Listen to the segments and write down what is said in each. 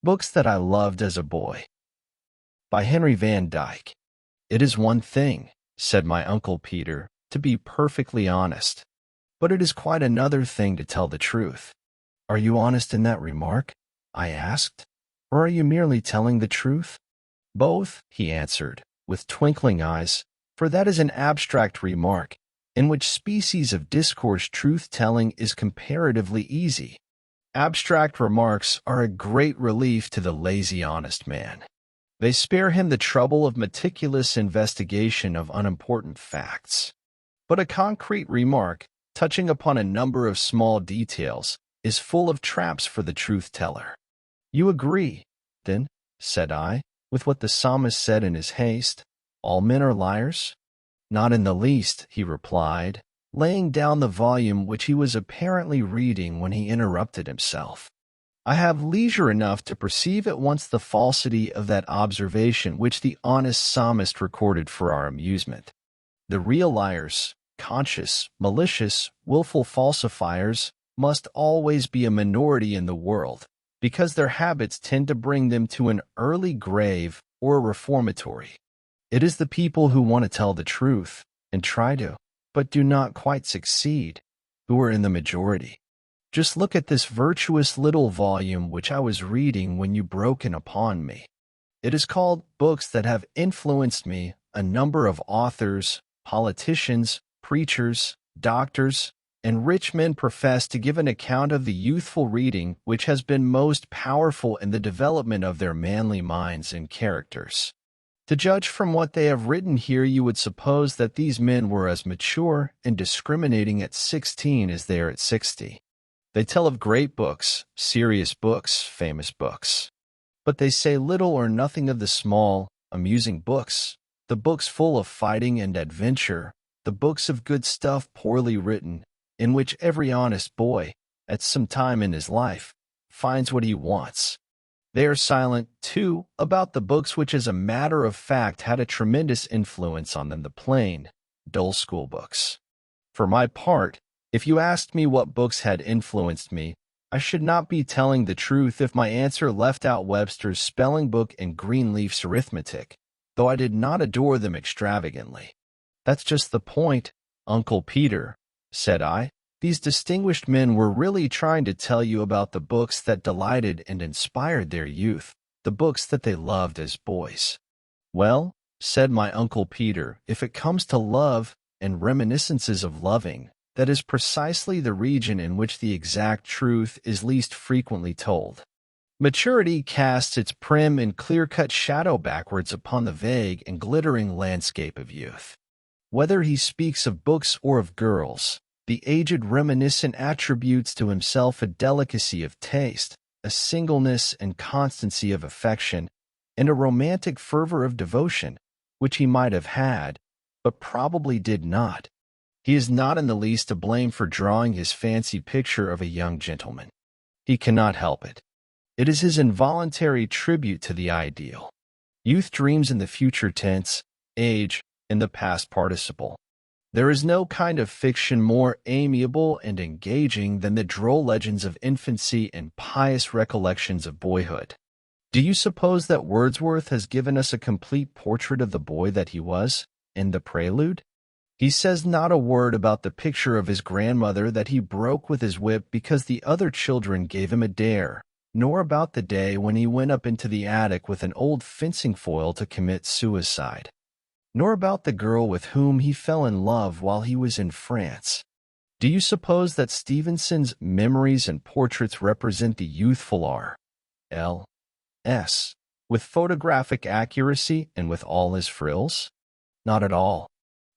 Books that I loved as a boy. By Henry Van Dyke. It is one thing, said my Uncle Peter, to be perfectly honest. But it is quite another thing to tell the truth. Are you honest in that remark? I asked. Or are you merely telling the truth? Both, he answered, with twinkling eyes, for that is an abstract remark, in which species of discourse truth-telling is comparatively easy. Abstract remarks are a great relief to the lazy honest man. They spare him the trouble of meticulous investigation of unimportant facts. But a concrete remark, touching upon a number of small details, is full of traps for the truth-teller. You agree, then, said I, with what the psalmist said in his haste, all men are liars? Not in the least, he replied, laying down the volume which he was apparently reading when he interrupted himself. I have leisure enough to perceive at once the falsity of that observation which the honest psalmist recorded for our amusement. The real liars, conscious, malicious, willful falsifiers, must always be a minority in the world, because their habits tend to bring them to an early grave or a reformatory. It is the people who want to tell the truth, and try to, but do not quite succeed, who are in the majority. Just look at this virtuous little volume which I was reading when you broke in upon me. It is called Books That Have Influenced Me. A number of authors, politicians, preachers, doctors, and rich men profess to give an account of the youthful reading which has been most powerful in the development of their manly minds and characters. To judge from what they have written here, you would suppose that these men were as mature and discriminating at 16 as they are at 60. They tell of great books, serious books, famous books. But they say little or nothing of the small, amusing books, the books full of fighting and adventure, the books of good stuff poorly written, in which every honest boy, at some time in his life, finds what he wants. They are silent, too, about the books which as a matter of fact had a tremendous influence on them, the plain, dull school books. For my part, if you asked me what books had influenced me, I should not be telling the truth if my answer left out Webster's spelling book and Greenleaf's arithmetic, though I did not adore them extravagantly. That's just the point, Uncle Peter, said I. These distinguished men were really trying to tell you about the books that delighted and inspired their youth, the books that they loved as boys. Well, said my Uncle Peter, if it comes to love and reminiscences of loving, that is precisely the region in which the exact truth is least frequently told. Maturity casts its prim and clear-cut shadow backwards upon the vague and glittering landscape of youth. Whether he speaks of books or of girls, the aged reminiscent attributes to himself a delicacy of taste, a singleness and constancy of affection, and a romantic fervor of devotion, which he might have had, but probably did not. He is not in the least to blame for drawing his fancy picture of a young gentleman. He cannot help it. It is his involuntary tribute to the ideal. Youth dreams in the future tense, age in the past participle. There is no kind of fiction more amiable and engaging than the droll legends of infancy and pious recollections of boyhood. Do you suppose that Wordsworth has given us a complete portrait of the boy that he was, in The Prelude? He says not a word about the picture of his grandmother that he broke with his whip because the other children gave him a dare, nor about the day when he went up into the attic with an old fencing foil to commit suicide, nor about the girl with whom he fell in love while he was in France. Do you suppose that Stevenson's memories and portraits represent the youthful R.L.S. with photographic accuracy and with all his frills? Not at all.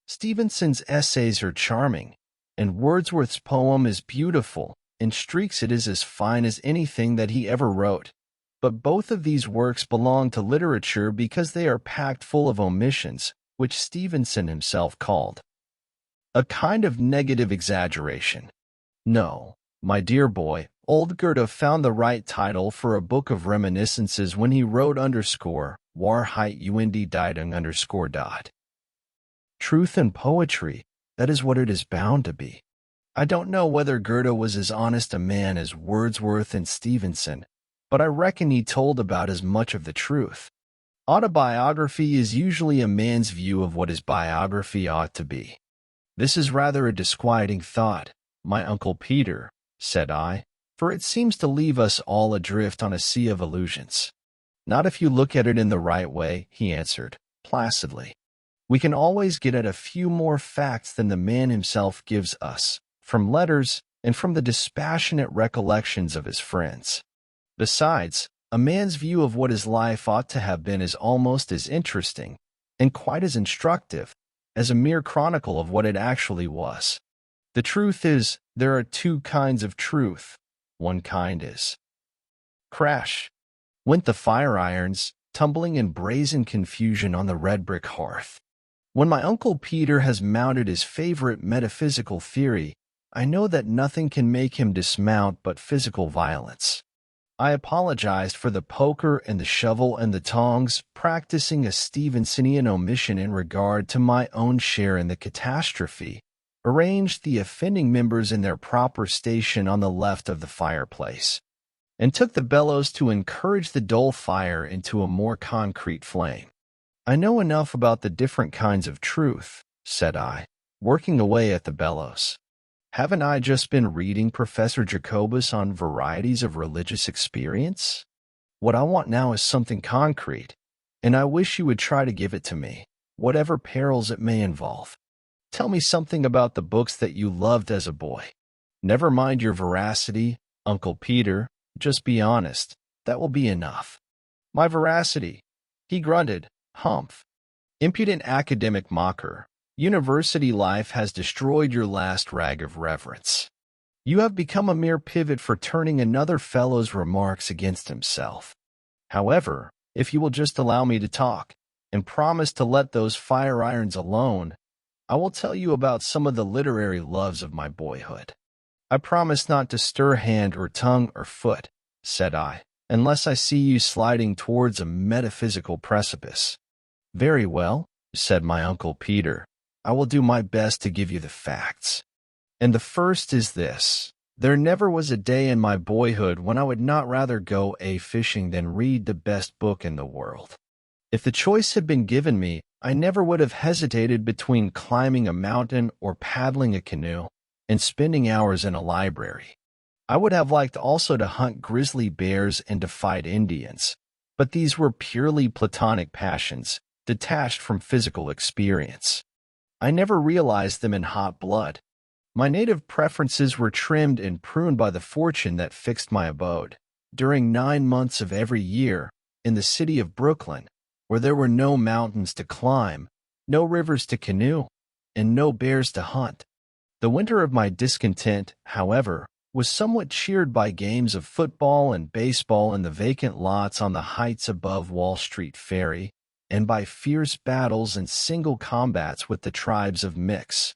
Stevenson's essays are charming, and Wordsworth's poem is beautiful. In streaks it is as fine as anything that he ever wrote. But both of these works belong to literature because they are packed full of omissions, which Stevenson himself called a kind of negative exaggeration. No, my dear boy, old Goethe found the right title for a book of reminiscences when he wrote _Wahrheit und Dichtung . Truth and poetry, that is what it is bound to be. I don't know whether Goethe was as honest a man as Wordsworth and Stevenson, but I reckon he told about as much of the truth. Autobiography is usually a man's view of what his biography ought to be. This is rather a disquieting thought, my Uncle Peter, said I, for it seems to leave us all adrift on a sea of illusions. Not if you look at it in the right way, he answered, placidly. We can always get at a few more facts than the man himself gives us, from letters and from the dispassionate recollections of his friends. Besides, a man's view of what his life ought to have been is almost as interesting, and quite as instructive, as a mere chronicle of what it actually was. The truth is, there are two kinds of truth. One kind is. Crash went the fire irons, tumbling in brazen confusion on the red brick hearth. When my Uncle Peter has mounted his favorite metaphysical theory, I know that nothing can make him dismount but physical violence. I apologized for the poker and the shovel and the tongs, practicing a Stevensonian omission in regard to my own share in the catastrophe, arranged the offending members in their proper station on the left of the fireplace, and took the bellows to encourage the dull fire into a more concrete flame. I know enough about the different kinds of truth, said I, working away at the bellows. Haven't I just been reading Professor Jacobus on varieties of religious experience? What I want now is something concrete, and I wish you would try to give it to me, whatever perils it may involve. Tell me something about the books that you loved as a boy. Never mind your veracity, Uncle Peter, just be honest. That will be enough. My veracity, he grunted, humph. Impudent academic mocker. University life has destroyed your last rag of reverence. You have become a mere pivot for turning another fellow's remarks against himself. However, if you will just allow me to talk, and promise to let those fire irons alone, I will tell you about some of the literary loves of my boyhood. I promise not to stir hand or tongue or foot, said I, unless I see you sliding towards a metaphysical precipice. Very well, said my Uncle Peter. I will do my best to give you the facts. And the first is this. There never was a day in my boyhood when I would not rather go fishing than read the best book in the world. If the choice had been given me, I never would have hesitated between climbing a mountain or paddling a canoe and spending hours in a library. I would have liked also to hunt grizzly bears and to fight Indians, but these were purely platonic passions, detached from physical experience. I never realized them in hot blood. My native preferences were trimmed and pruned by the fortune that fixed my abode, during 9 months of every year, in the city of Brooklyn, where there were no mountains to climb, no rivers to canoe, and no bears to hunt. The winter of my discontent, however, was somewhat cheered by games of football and baseball in the vacant lots on the heights above Wall Street Ferry, and by fierce battles and single combats with the tribes of Mix,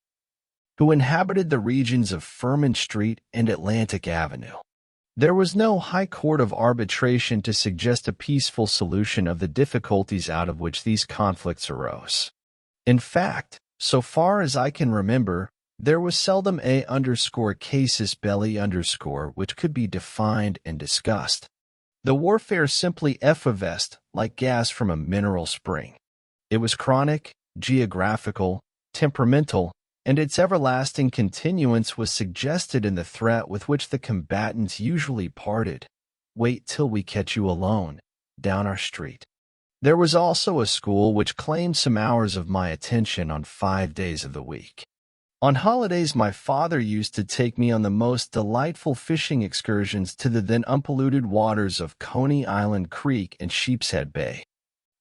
who inhabited the regions of Furman Street and Atlantic Avenue. There was no high court of arbitration to suggest a peaceful solution of the difficulties out of which these conflicts arose. In fact, so far as I can remember, there was seldom a_casus belli_ which could be defined and discussed. The warfare simply effervesced like gas from a mineral spring. It was chronic, geographical, temperamental, and its everlasting continuance was suggested in the threat with which the combatants usually parted. Wait till we catch you alone, down our street. There was also a school which claimed some hours of my attention on 5 days of the week. On holidays, my father used to take me on the most delightful fishing excursions to the then unpolluted waters of Coney Island Creek and Sheepshead Bay.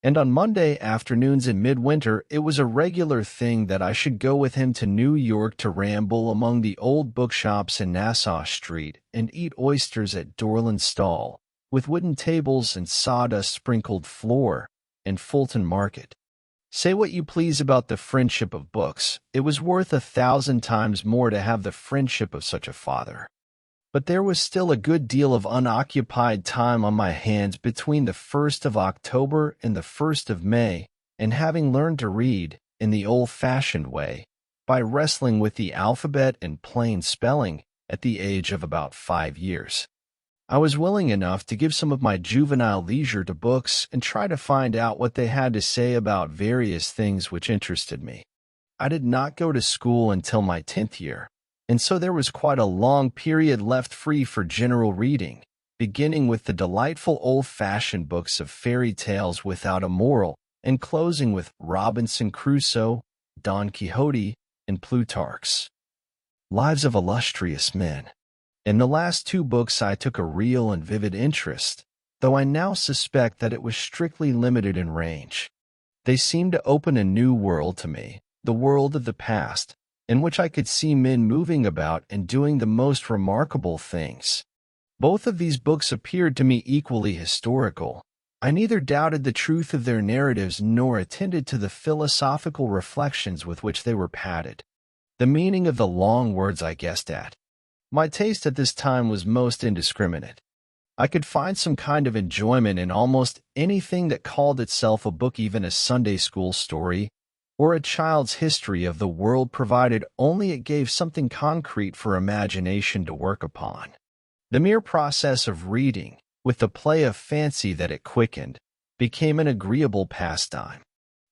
And on Monday afternoons in midwinter, it was a regular thing that I should go with him to New York to ramble among the old bookshops in Nassau Street and eat oysters at Dorland's stall, with wooden tables and sawdust-sprinkled floor, and Fulton Market. Say what you please about the friendship of books, it was worth 1,000 times more to have the friendship of such a father. But there was still a good deal of unoccupied time on my hands between the 1st of October and the 1st of May, and having learned to read, in the old-fashioned way, by wrestling with the alphabet and plain spelling, at the age of about 5 years, I was willing enough to give some of my juvenile leisure to books and try to find out what they had to say about various things which interested me. I did not go to school until my 10th year, and so there was quite a long period left free for general reading, beginning with the delightful old-fashioned books of fairy tales without a moral, and closing with Robinson Crusoe, Don Quixote, and Plutarch's Lives of Illustrious Men. In the last two books I took a real and vivid interest, though I now suspect that it was strictly limited in range. They seemed to open a new world to me, the world of the past, in which I could see men moving about and doing the most remarkable things. Both of these books appeared to me equally historical. I neither doubted the truth of their narratives nor attended to the philosophical reflections with which they were padded. The meaning of the long words I guessed at. My taste at this time was most indiscriminate. I could find some kind of enjoyment in almost anything that called itself a book, even a Sunday school story, or a child's history of the world, provided only it gave something concrete for imagination to work upon. The mere process of reading, with the play of fancy that it quickened, became an agreeable pastime.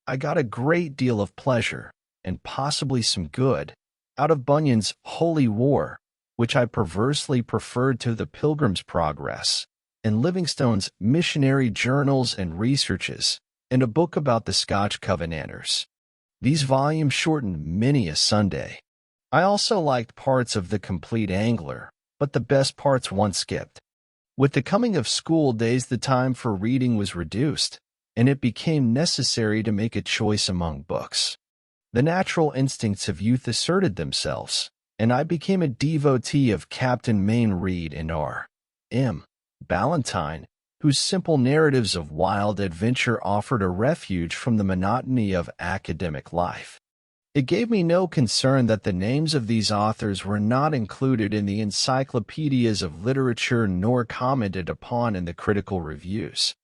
I got a great deal of pleasure, and possibly some good, out of Bunyan's Holy War, which I perversely preferred to the Pilgrim's Progress, and Livingstone's Missionary Journals and Researches, and a book about the Scotch Covenanters. These volumes shortened many a Sunday. I also liked parts of The Complete Angler, but the best parts one skipped. With the coming of school days, the time for reading was reduced, and it became necessary to make a choice among books. The natural instincts of youth asserted themselves, and I became a devotee of Captain Mayne Reid and R.M. Ballantyne, whose simple narratives of wild adventure offered a refuge from the monotony of academic life. It gave me no concern that the names of these authors were not included in the encyclopedias of literature nor commented upon in the critical reviews.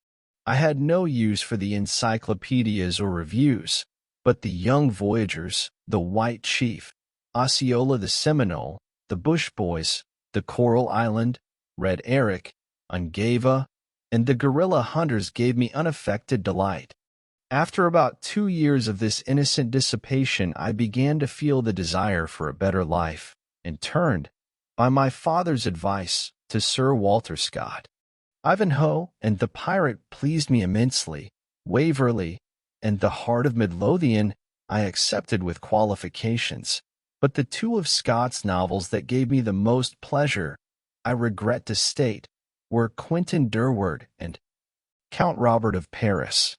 I had no use for the encyclopedias or reviews, but the Young Voyagers, the White Chief, Osceola the Seminole, the Bush Boys, the Coral Island, Red Eric, Ungava, and the Guerrilla Hunters gave me unaffected delight. After about 2 years of this innocent dissipation, I began to feel the desire for a better life, and turned, by my father's advice, to Sir Walter Scott. Ivanhoe and The Pirate pleased me immensely. Waverley and The Heart of Midlothian I accepted with qualifications, but the two of Scott's novels that gave me the most pleasure, I regret to state, were Quentin Durward and Count Robert of Paris.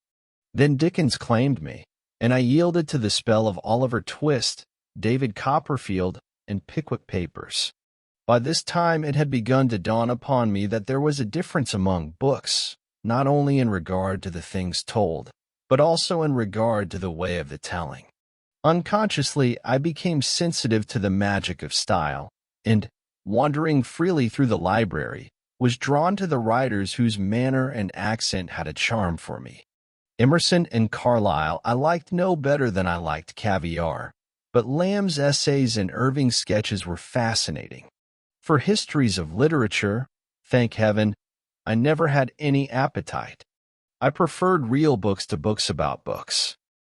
Then Dickens claimed me, and I yielded to the spell of Oliver Twist, David Copperfield, and Pickwick Papers. By this time it had begun to dawn upon me that there was a difference among books, not only in regard to the things told, but also in regard to the way of the telling. Unconsciously, I became sensitive to the magic of style, and, wandering freely through the library, was drawn to the writers whose manner and accent had a charm for me. Emerson and Carlyle I liked no better than I liked caviar, but Lamb's essays and Irving's sketches were fascinating. For histories of literature, thank heaven, I never had any appetite. I preferred real books to books about books.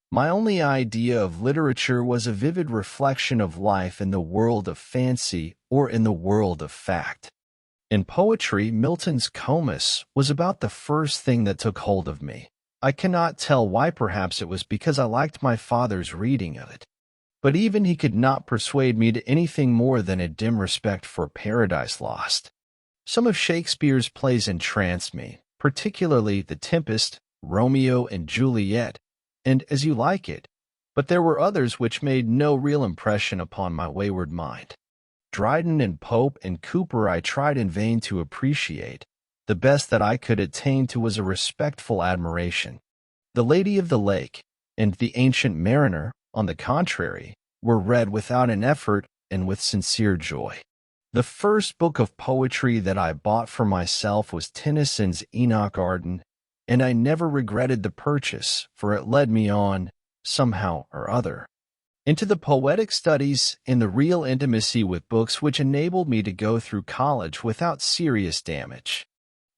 My only idea of literature was a vivid reflection of life in the world of fancy or in the world of fact. In poetry, Milton's Comus was about the first thing that took hold of me. I cannot tell why. Perhaps it was because I liked my father's reading of it. But even he could not persuade me to anything more than a dim respect for Paradise Lost. Some of Shakespeare's plays entranced me, particularly The Tempest, Romeo and Juliet, and As You Like It, but there were others which made no real impression upon my wayward mind. Dryden and Pope and Cooper I tried in vain to appreciate. The best that I could attain to was a respectful admiration. The Lady of the Lake and The Ancient Mariner, on the contrary, were read without an effort and with sincere joy. The first book of poetry that I bought for myself was Tennyson's Enoch Arden, and I never regretted the purchase, for it led me on, somehow or other. into the poetic studies and the real intimacy with books which enabled me to go through college without serious damage.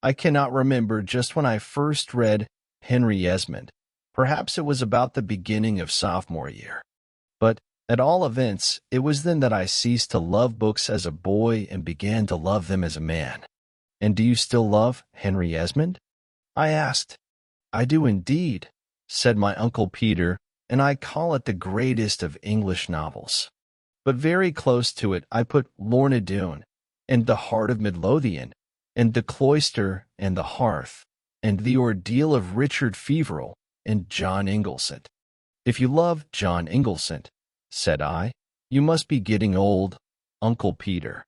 I cannot remember just when I first read Henry Esmond. Perhaps it was about the beginning of sophomore year. But at all events, it was then that I ceased to love books as a boy and began to love them as a man. And do you still love Henry Esmond? I asked. I do indeed, said my Uncle Peter, and I call it the greatest of English novels. But very close to it I put Lorna Doone, and The Heart of Midlothian, and The Cloister and the Hearth, and The Ordeal of Richard Feverel, and John Inglesant. If you love John Inglesant, said I, you must be getting old, Uncle Peter.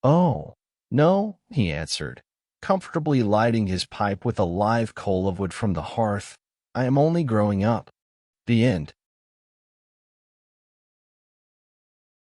Oh, no, he answered, comfortably lighting his pipe with a live coal of wood from the hearth. I am only growing up. The end.